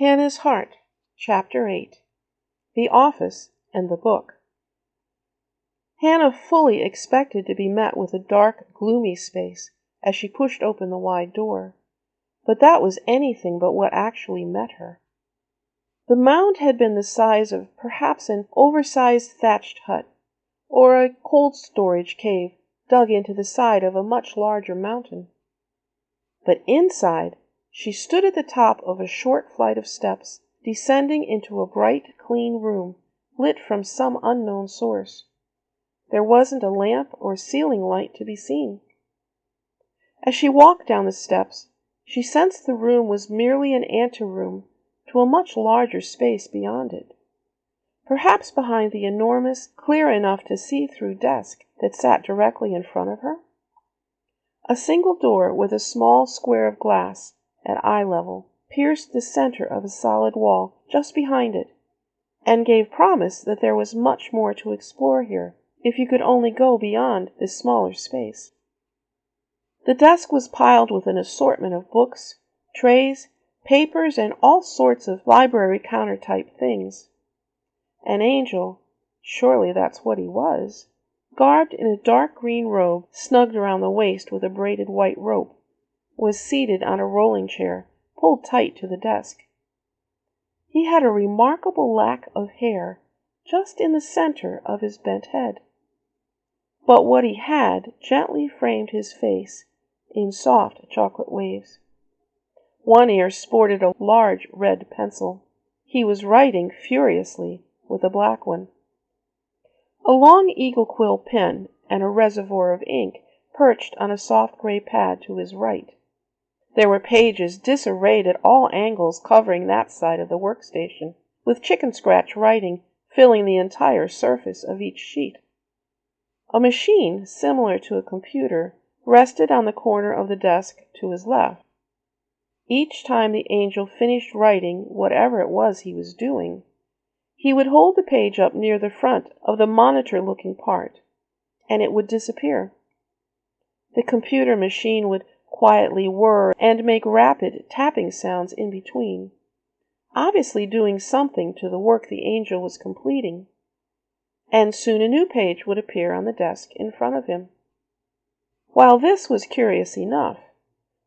Hannah's Heart, Chapter 8. The Office and the Book. Hannah fully expected to be met with a dark, gloomy space as she pushed open the wide door, but that was anything but what actually met her. The mound had been the size of perhaps an oversized thatched hut, or a cold storage cave dug into the side of a much larger mountain. But inside, she stood at the top of a short flight of steps, descending into a bright, clean room, lit from some unknown source. There wasn't a lamp or ceiling light to be seen. As she walked down the steps, she sensed the room was merely an anteroom to a much larger space beyond it. Perhaps behind the enormous, clear enough to see through desk that sat directly in front of her. A single door with a small square of glass at eye level pierced the center of a solid wall just behind it, and gave promise that there was much more to explore here, if you could only go beyond this smaller space. The desk was piled with an assortment of books, trays, papers, and all sorts of library counter-type things. An angel, surely that's what he was, garbed in a dark green robe snugged around the waist with a braided white rope, was seated on a rolling chair pulled tight to the desk. He had a remarkable lack of hair just in the center of his bent head, but what he had gently framed his face in soft chocolate waves. One ear sported a large red pencil. He was writing furiously with a black one. A long eagle quill pen and a reservoir of ink perched on a soft gray pad to his right. There were pages disarrayed at all angles covering that side of the workstation, with chicken scratch writing filling the entire surface of each sheet. A machine, similar to a computer, rested on the corner of the desk to his left. Each time the angel finished writing whatever it was he was doing, he would hold the page up near the front of the monitor-looking part, and it would disappear. The computer machine would quietly whir and make rapid tapping sounds in between, obviously doing something to the work the angel was completing, and soon a new page would appear on the desk in front of him. While this was curious enough,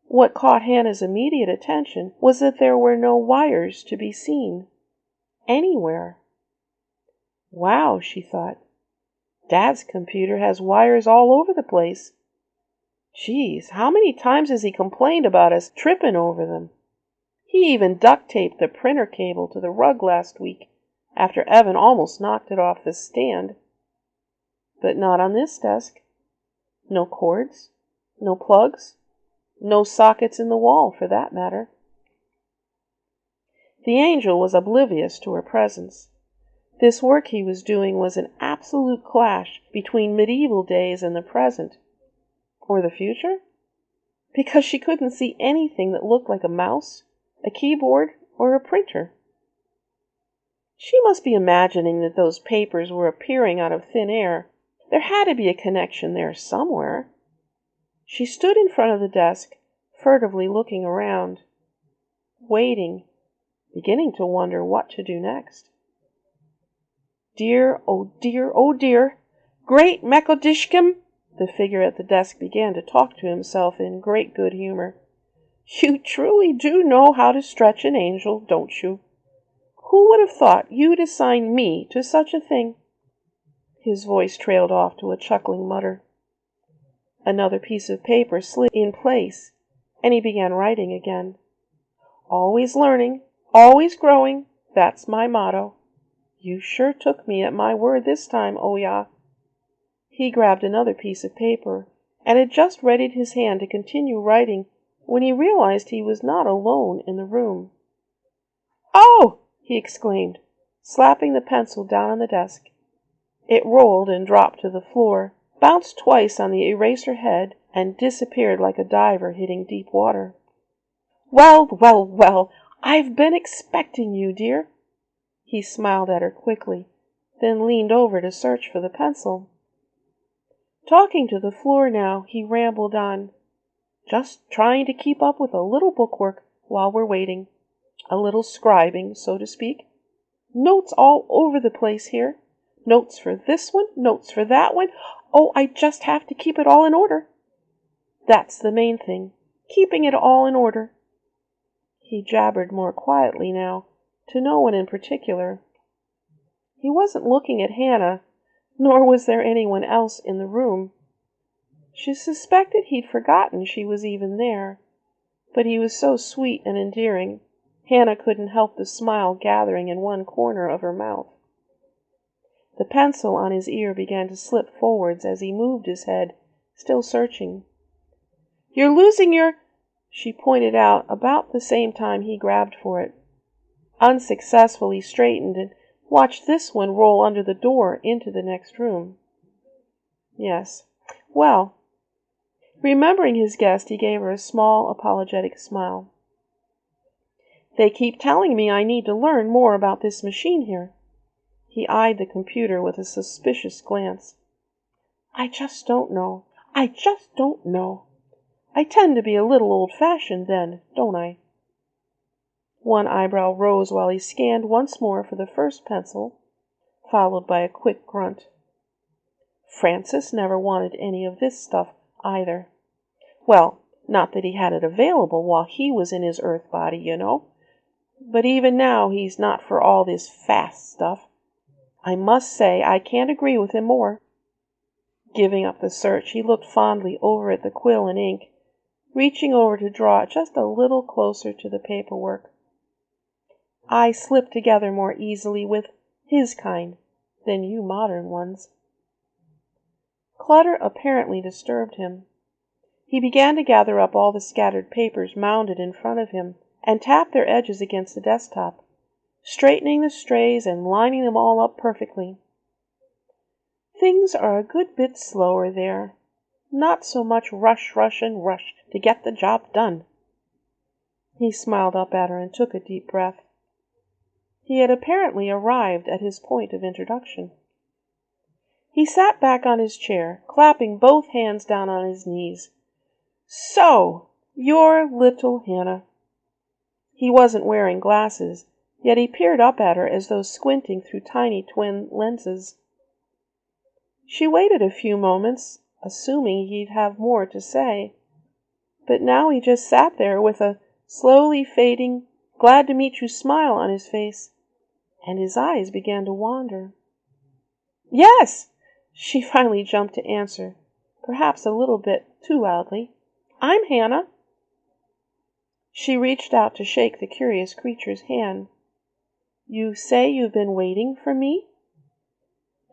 what caught Hannah's immediate attention was that there were no wires to be seen anywhere. Wow, she thought. Dad's computer has wires all over the place. Geez, how many times has he complained about us tripping over them? He even duct taped the printer cable to the rug last week after Evan almost knocked it off the stand. But not on this desk. No cords, no plugs, no sockets in the wall for that matter. The angel was oblivious to her presence. This work he was doing was an absolute clash between medieval days and the present. Or the future? Because she couldn't see anything that looked like a mouse, a keyboard, or a printer. She must be imagining that those papers were appearing out of thin air. There had to be a connection there somewhere. She stood in front of the desk, furtively looking around, waiting, beginning to wonder what to do next. Dear, oh dear, oh dear! Great Mekodishkim! The figure at the desk began to talk to himself in great good humor. You truly do know how to stretch an angel, don't you? Who would have thought you'd assign me to such a thing? His voice trailed off to a chuckling mutter. Another piece of paper slid in place, and he began writing again. Always learning, always growing, that's my motto. You sure took me at my word this time, oh yeah. He grabbed another piece of paper, and had just readied his hand to continue writing when he realized he was not alone in the room. Oh! He exclaimed, slapping the pencil down on the desk. It rolled and dropped to the floor, bounced twice on the eraser head, and disappeared like a diver hitting deep water. Well, well, well, I've been expecting you, dear. He smiled at her quickly, then leaned over to search for the pencil. Talking to the floor now, he rambled on. Just trying to keep up with a little bookwork while we're waiting. A little scribing, so to speak. Notes all over the place here. Notes for this one, notes for that one. Oh, I just have to keep it all in order. That's the main thing, keeping it all in order. He jabbered more quietly now, to no one in particular. He wasn't looking at Hannah, nor was there anyone else in the room. She suspected he'd forgotten she was even there, but he was so sweet and endearing, Hannah couldn't help the smile gathering in one corner of her mouth. The pencil on his ear began to slip forwards as he moved his head, still searching. "You're losing your—" she pointed out about the same time he grabbed for it. Unsuccessfully straightened and watched this one roll under the door into the next room. Yes. Well, remembering his guest, he gave her a small, apologetic smile. "They keep telling me I need to learn more about this machine here." He eyed the computer with a suspicious glance. "I just don't know. I just don't know. I tend to be a little old-fashioned then, don't I?" One eyebrow rose while he scanned once more for the first pencil, followed by a quick grunt. Francis never wanted any of this stuff either. Well, not that he had it available while he was in his earth body, you know. But even now he's not for all this fast stuff. I must say I can't agree with him more. Giving up the search, he looked fondly over at the quill and ink, reaching over to draw it just a little closer to the paperwork. I slip together more easily with his kind than you modern ones. Clutter apparently disturbed him. He began to gather up all the scattered papers mounded in front of him and tap their edges against the desktop, straightening the strays and lining them all up perfectly. Things are a good bit slower there. Not so much rush to get the job done. He smiled up at her and took a deep breath. He had apparently arrived at his point of introduction. He sat back on his chair, clapping both hands down on his knees. "So, you're little Hannah." He wasn't wearing glasses, yet he peered up at her as though squinting through tiny twin lenses. She waited a few moments, assuming he'd have more to say, but now he just sat there with a slowly fading, glad-to-meet-you smile on his face, and his eyes began to wander. "Yes!" She finally jumped to answer, perhaps a little bit too loudly. "I'm Hannah." She reached out to shake the curious creature's hand. "You say you've been waiting for me?"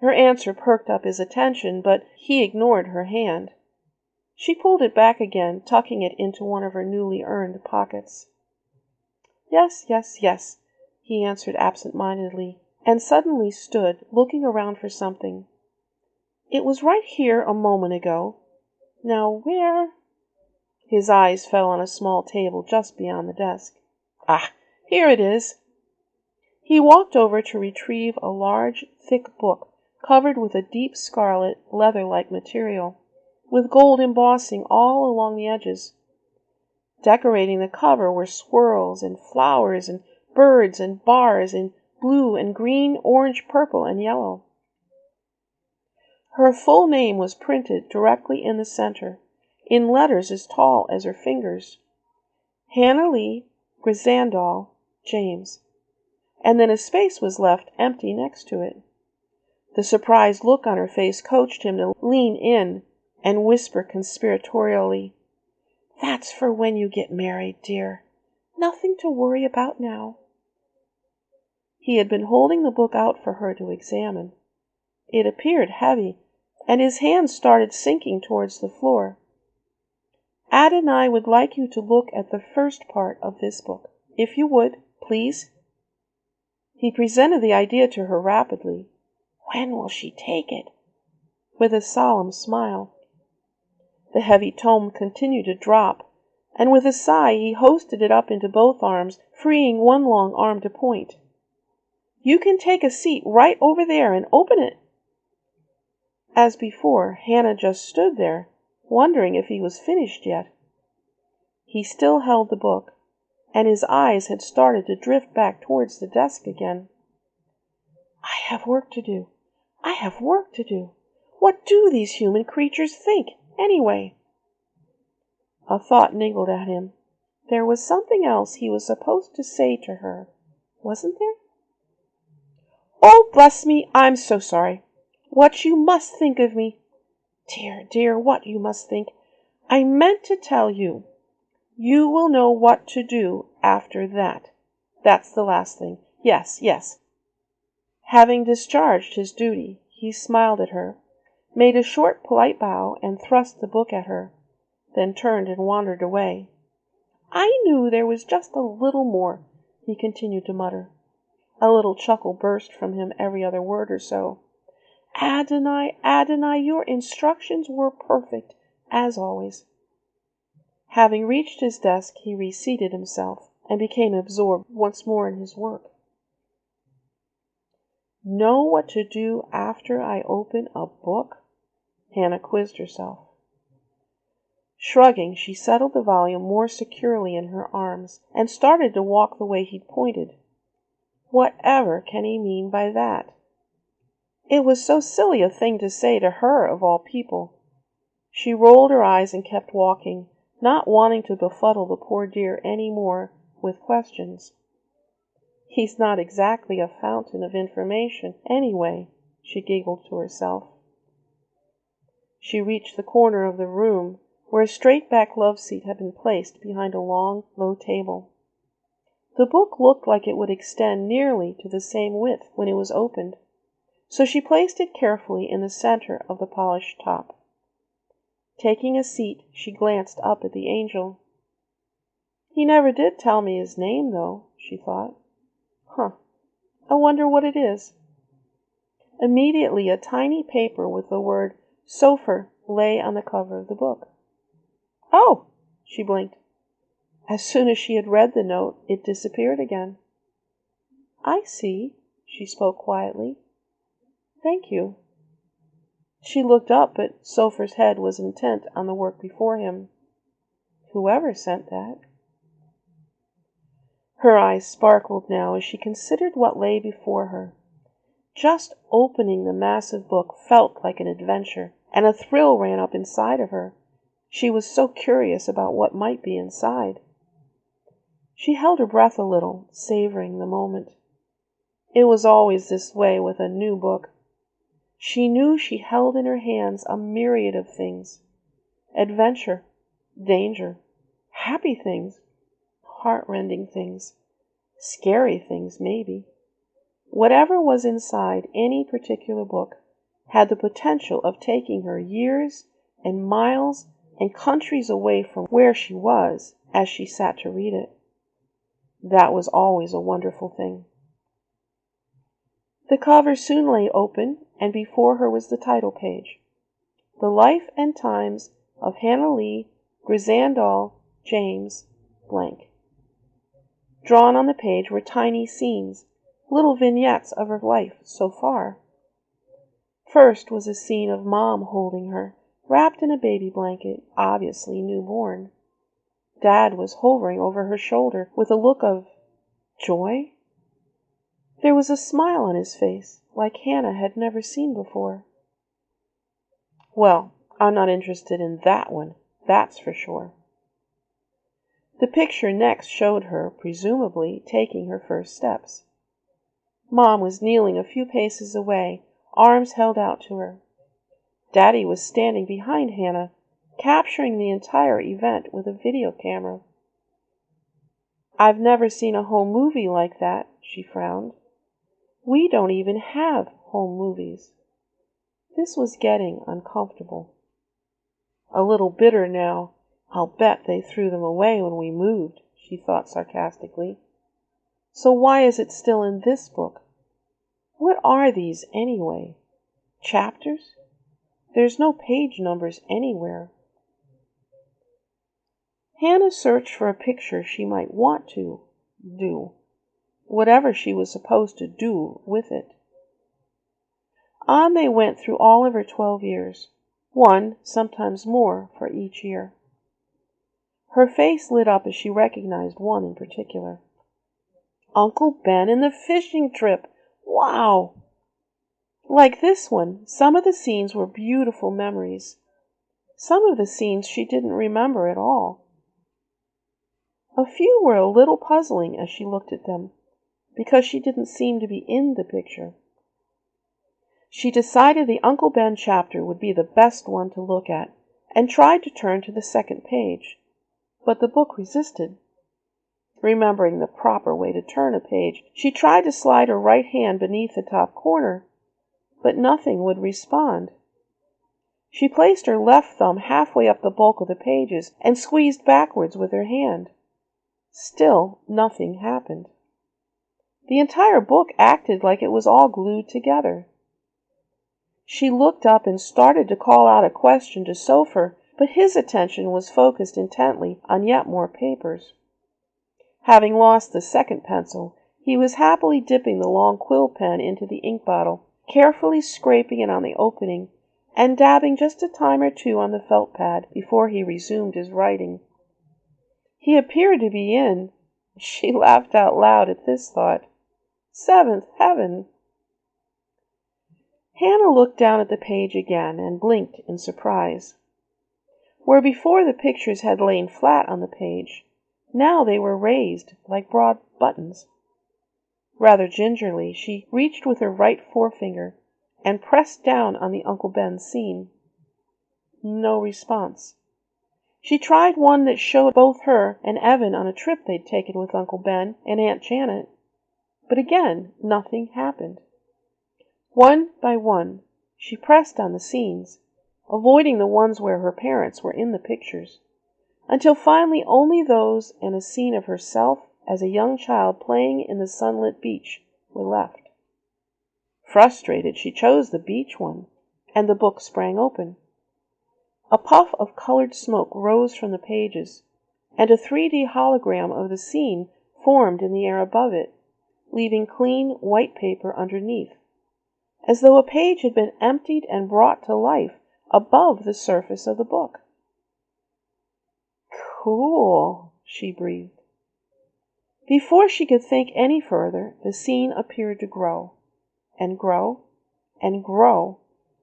Her answer perked up his attention, but he ignored her hand. She pulled it back again, tucking it into one of her newly earned pockets. Yes, he answered absent-mindedly, and suddenly stood, looking around for something. "It was right here a moment ago. Now where—" His eyes fell on a small table just beyond the desk. "Ah, here it is." He walked over to retrieve a large, thick book covered with a deep scarlet, leather-like material, with gold embossing all along the edges. Decorating the cover were swirls and flowers and birds and bars in blue and green, orange, purple, and yellow. Her full name was printed directly in the center, in letters as tall as her fingers. Hannah Lee Grisandol James. And then a space was left empty next to it. The surprised look on her face coaxed him to lean in and whisper conspiratorially, "That's for when you get married, dear. Nothing to worry about now." He had been holding the book out for her to examine. It appeared heavy, and his hand started sinking towards the floor. "Ad and I would like you to look at the first part of this book, if you would, please." He presented the idea to her rapidly. "When will she take it?" with a solemn smile. The heavy tome continued to drop, and with a sigh he hoisted it up into both arms, freeing one long arm to point. "You can take a seat right over there and open it." As before, Hannah just stood there, wondering if he was finished yet. He still held the book, and his eyes had started to drift back towards the desk again. I have work to do. I have work to do. What do these human creatures think, anyway? A thought niggled at him. There was something else he was supposed to say to her, wasn't there? Oh, bless me, I'm so sorry. What you must think of me. Dear, dear, what you must think. I meant to tell you. You will know what to do after that. That's the last thing. Yes, yes. Having discharged his duty, he smiled at her, made a short, polite bow, and thrust the book at her, then turned and wandered away. I knew there was just a little more, he continued to mutter. A little chuckle burst from him every other word or so. Adonai, Adonai, your instructions were perfect, as always. Having reached his desk, he reseated himself and became absorbed once more in his work. Know what to do after I open a book? Hannah quizzed herself. Shrugging, she settled the volume more securely in her arms and started to walk the way he'd pointed. Whatever can he mean by that? It was so silly a thing to say to her of all people. She rolled her eyes and kept walking, not wanting to befuddle the poor dear any more with questions. He's not exactly a fountain of information, anyway, she giggled to herself. She reached the corner of the room where a straight-back love seat had been placed behind a long, low table. The book looked like it would extend nearly to the same width when it was opened, so she placed it carefully in the center of the polished top. Taking a seat, she glanced up at the angel. He never did tell me his name, though, she thought. I wonder what it is. Immediately, a tiny paper with the word Sofer lay on the cover of the book. Oh, she blinked. As soon as she had read the note, it disappeared again. I see, she spoke quietly. Thank you. She looked up, but Sofer's head was intent on the work before him. Whoever sent that? Her eyes sparkled now as she considered what lay before her. Just opening the massive book felt like an adventure, and a thrill ran up inside of her. She was so curious about what might be inside. She held her breath a little, savoring the moment. It was always this way with a new book. She knew she held in her hands a myriad of things. Adventure, danger, happy things, heart-rending things, scary things maybe. Whatever was inside any particular book had the potential of taking her years and miles and countries away from where she was as she sat to read it. That was always a wonderful thing. The cover soon lay open, and before her was the title page. The Life and Times of Hannah Lee Grisandal James blank. Drawn on the page were tiny scenes, little vignettes of her life so far. First was a scene of Mom holding her, wrapped in a baby blanket, obviously newborn. Dad was hovering over her shoulder with a look of joy. There was a smile on his face, like Hannah had never seen before. Well, I'm not interested in that one, that's for sure. The picture next showed her, presumably, taking her first steps. Mom was kneeling a few paces away, arms held out to her. Daddy was standing behind Hannah, capturing the entire event with a video camera. I've never seen a home movie like that, she frowned. We don't even have home movies. This was getting uncomfortable. A little bitter now. I'll bet they threw them away when we moved, she thought sarcastically. So why is it still in this book? What are these anyway? Chapters? There's no page numbers anywhere. Hannah searched for a picture she might want to do, whatever she was supposed to do with it. On they went through all of her 12 years, one, sometimes more, for each year. Her face lit up as she recognized one in particular. Uncle Ben and the fishing trip! Wow! Like this one, some of the scenes were beautiful memories. Some of the scenes she didn't remember at all. A few were a little puzzling as she looked at them, because she didn't seem to be in the picture. She decided the Uncle Ben chapter would be the best one to look at, and tried to turn to the second page, but the book resisted. Remembering the proper way to turn a page, she tried to slide her right hand beneath the top corner, but nothing would respond. She placed her left thumb halfway up the bulk of the pages and squeezed backwards with her hand. Still nothing happened. The entire book acted like it was all glued together. She looked up and started to call out a question to Sopher, but his attention was focused intently on yet more papers. Having lost the second pencil, he was happily dipping the long quill pen into the ink bottle, carefully scraping it on the opening, and dabbing just a time or two on the felt pad before he resumed his writing. He appeared to be in. She laughed out loud at this thought. Seventh heaven! Hannah looked down at the page again and blinked in surprise. Where before the pictures had lain flat on the page, now they were raised like broad buttons. Rather gingerly, she reached with her right forefinger and pressed down on the Uncle Ben scene. No response. She tried one that showed both her and Evan on a trip they'd taken with Uncle Ben and Aunt Janet, but again nothing happened. One by one, she pressed on the scenes, avoiding the ones where her parents were in the pictures, until finally only those and a scene of herself as a young child playing in the sunlit beach were left. Frustrated, she chose the beach one, and the book sprang open. A puff of colored smoke rose from the pages, and a 3D hologram of the scene formed in the air above it, leaving clean white paper underneath, as though a page had been emptied and brought to life above the surface of the book. Cool, she breathed. Before she could think any further, the scene appeared to grow, and grow, and grow,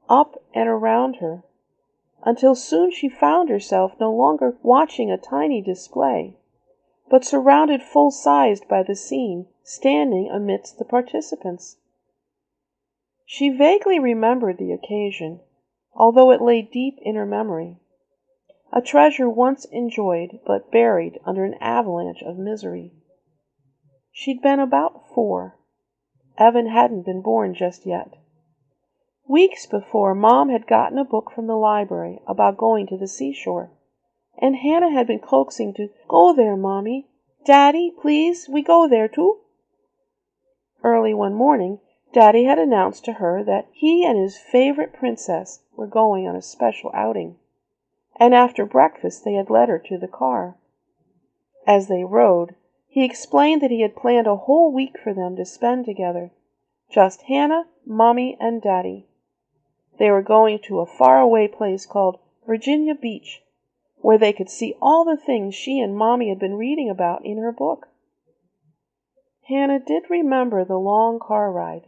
up and around her, until soon she found herself no longer watching a tiny display, but surrounded full-sized by the scene, standing amidst the participants. She vaguely remembered the occasion, although it lay deep in her memory, a treasure once enjoyed but buried under an avalanche of misery. She'd been about 4. Evan hadn't been born just yet. Weeks before, Mom had gotten a book from the library about going to the seashore, and Hannah had been coaxing to go there, Mommy. Daddy, please, we go there too. Early one morning, Daddy had announced to her that he and his favorite princess were going on a special outing, and after breakfast they had led her to the car. As they rode, he explained that he had planned a whole week for them to spend together, just Hannah, Mommy, and Daddy. They were going to a faraway place called Virginia Beach, where they could see all the things she and Mommy had been reading about in her book. Hannah did remember the long car ride.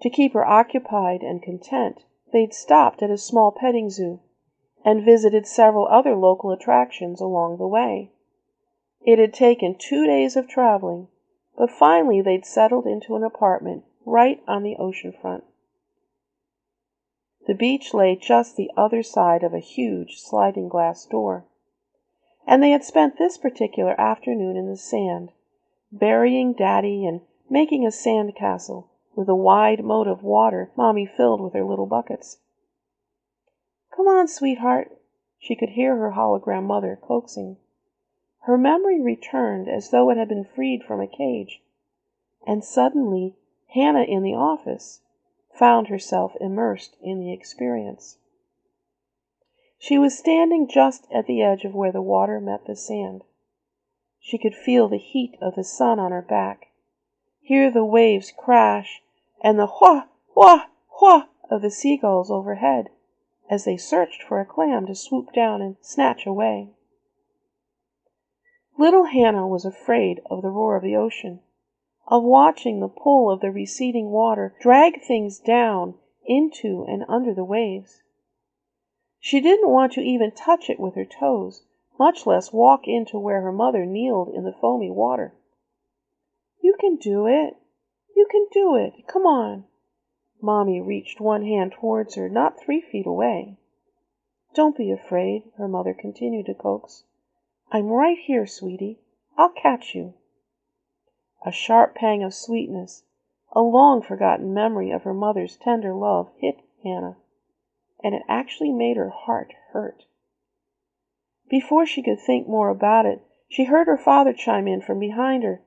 To keep her occupied and content, they'd stopped at a small petting zoo and visited several other local attractions along the way. It had taken 2 days of traveling, but finally they'd settled into an apartment right on the ocean front. The beach lay just the other side of a huge sliding glass door, and they had spent this particular afternoon in the sand, burying Daddy and making a sand castle with a wide moat of water Mommy filled with her little buckets. Come on, sweetheart, she could hear her hologram mother coaxing. Her memory returned as though it had been freed from a cage, and suddenly Hannah in the office found herself immersed in the experience. She was standing just at the edge of where the water met the sand. She could feel the heat of the sun on her back, hear the waves crash, and the wha, wha, wha of the seagulls overhead as they searched for a clam to swoop down and snatch away. Little Hannah was afraid of the roar of the ocean, of watching the pull of the receding water drag things down into and under the waves. She didn't want to even touch it with her toes, much less walk into where her mother kneeled in the foamy water. "You can do it. You can do it. Come on." Mommy reached one hand towards her, not 3 feet away. "Don't be afraid," her mother continued to coax. "I'm right here, sweetie. I'll catch you." A sharp pang of sweetness, a long-forgotten memory of her mother's tender love hit Hannah, and it actually made her heart hurt. Before she could think more about it, she heard her father chime in from behind her.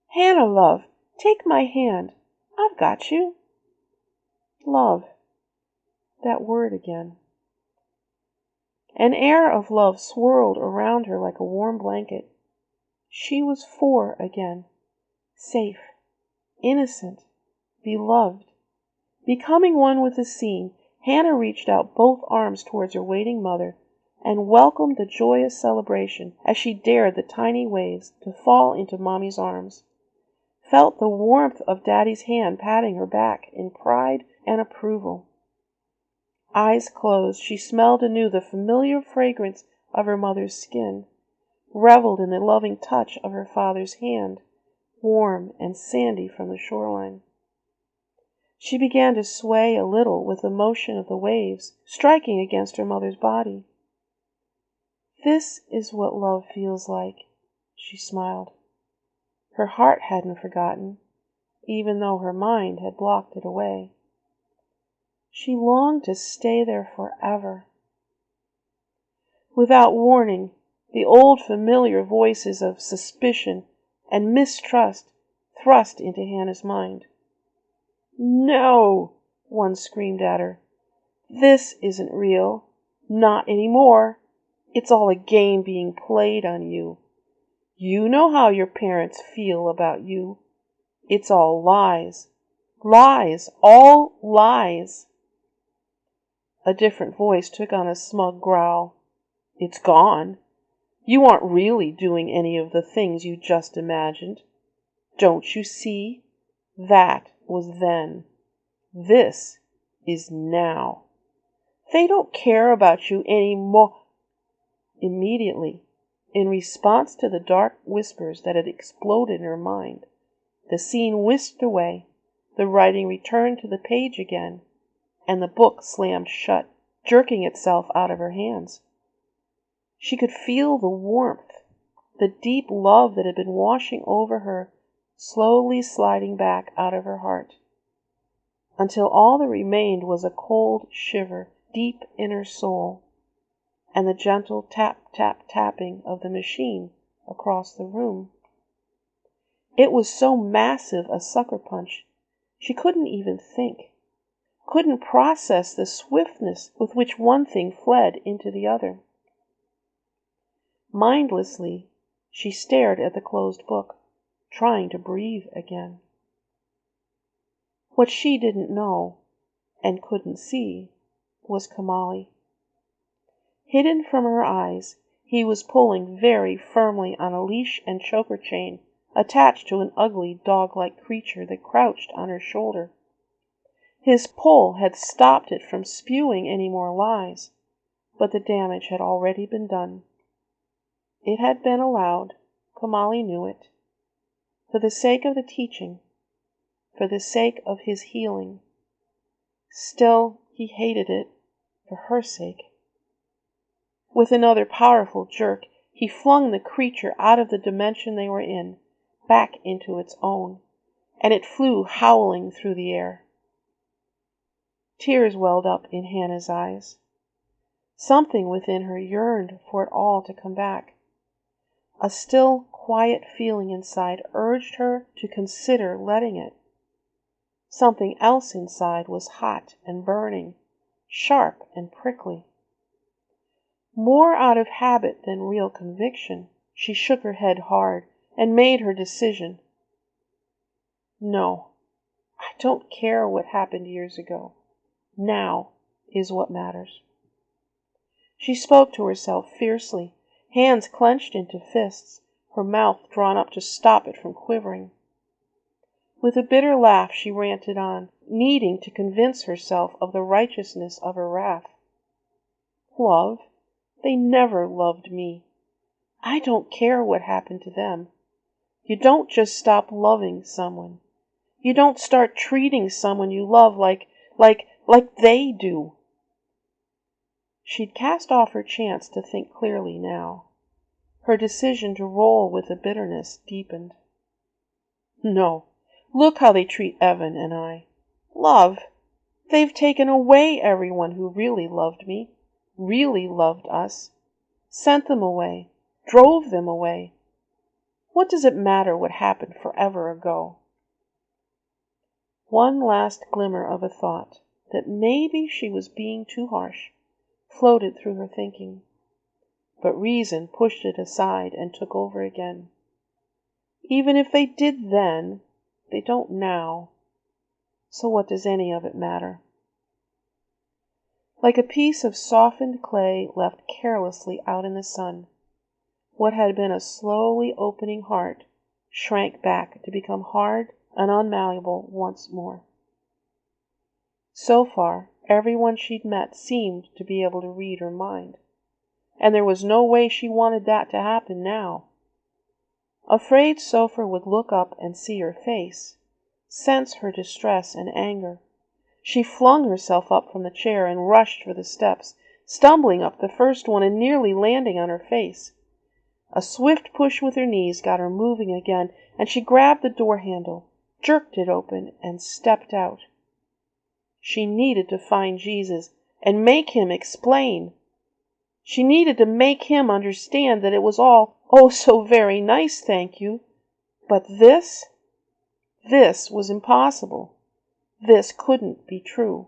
"Hannah, love, take my hand. I've got you." Love. That word again. An air of love swirled around her like a warm blanket. She was 4 again. Safe, innocent, beloved. Becoming one with the scene, Hannah reached out both arms towards her waiting mother and welcomed the joyous celebration as she dared the tiny waves to fall into Mommy's arms. Felt the warmth of Daddy's hand patting her back in pride and approval. Eyes closed, she smelled anew the familiar fragrance of her mother's skin, reveled in the loving touch of her father's hand, warm and sandy from the shoreline. She began to sway a little with the motion of the waves striking against her mother's body. "This is what love feels like," she smiled. Her heart hadn't forgotten, even though her mind had blocked it away. She longed to stay there forever. Without warning, the old familiar voices of suspicion and mistrust thrust into Hannah's mind. "No!" one screamed at her. "This isn't real. Not anymore. It's all a game being played on you. You know how your parents feel about you. It's all lies. Lies. All lies." A different voice took on a smug growl. "It's gone. You aren't really doing any of the things you just imagined. Don't you see? That was then. This is now. They don't care about you any more." Immediately, in response to the dark whispers that had exploded in her mind, the scene whisked away, the writing returned to the page again, and the book slammed shut, jerking itself out of her hands. She could feel the warmth, the deep love that had been washing over her, slowly sliding back out of her heart, until all that remained was a cold shiver deep in her soul, and the gentle tap-tap-tapping of the machine across the room. It was so massive a sucker punch, she couldn't even think, couldn't process the swiftness with which one thing fled into the other. Mindlessly, she stared at the closed book, trying to breathe again. What she didn't know, and couldn't see, was Kamali. Hidden from her eyes, he was pulling very firmly on a leash and choker chain attached to an ugly dog-like creature that crouched on her shoulder. His pull had stopped it from spewing any more lies, but the damage had already been done. It had been allowed, Kamali knew it, for the sake of the teaching, for the sake of his healing. Still, he hated it for her sake. With another powerful jerk, he flung the creature out of the dimension they were in, back into its own, and it flew howling through the air. Tears welled up in Hannah's eyes. Something within her yearned for it all to come back. A still, quiet feeling inside urged her to consider letting it. Something else inside was hot and burning, sharp and prickly. More out of habit than real conviction, she shook her head hard and made her decision. No, I don't care what happened years ago. Now is what matters. She spoke to herself fiercely, hands clenched into fists, her mouth drawn up to stop it from quivering. With a bitter laugh she ranted on, needing to convince herself of the righteousness of her wrath. Love? They never loved me. I don't care what happened to them. You don't just stop loving someone. You don't start treating someone you love like they do. She'd cast off her chance to think clearly now. Her decision to roll with the bitterness deepened. No, look how they treat Evan and I. Love? They've taken away everyone who really loved me, really loved us, sent them away, drove them away. What does it matter what happened forever ago? One last glimmer of a thought that maybe she was being too harsh floated through her thinking, but reason pushed it aside and took over again. Even if they did then, they don't now. So what does any of it matter? Like a piece of softened clay left carelessly out in the sun, what had been a slowly opening heart shrank back to become hard and unmalleable once more. So far, everyone she'd met seemed to be able to read her mind, and there was no way she wanted that to happen now. Afraid Sopher would look up and see her face, sense her distress and anger, she flung herself up from the chair and rushed for the steps, stumbling up the first one and nearly landing on her face. A swift push with her knees got her moving again, and she grabbed the door handle, jerked it open, and stepped out. She needed to find Jesus and make him explain. She needed to make him understand that it was all, oh, so very nice, thank you. But this was impossible. This couldn't be true.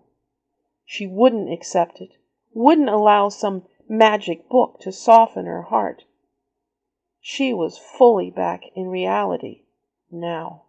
She wouldn't accept it, wouldn't allow some magic book to soften her heart. She was fully back in reality now.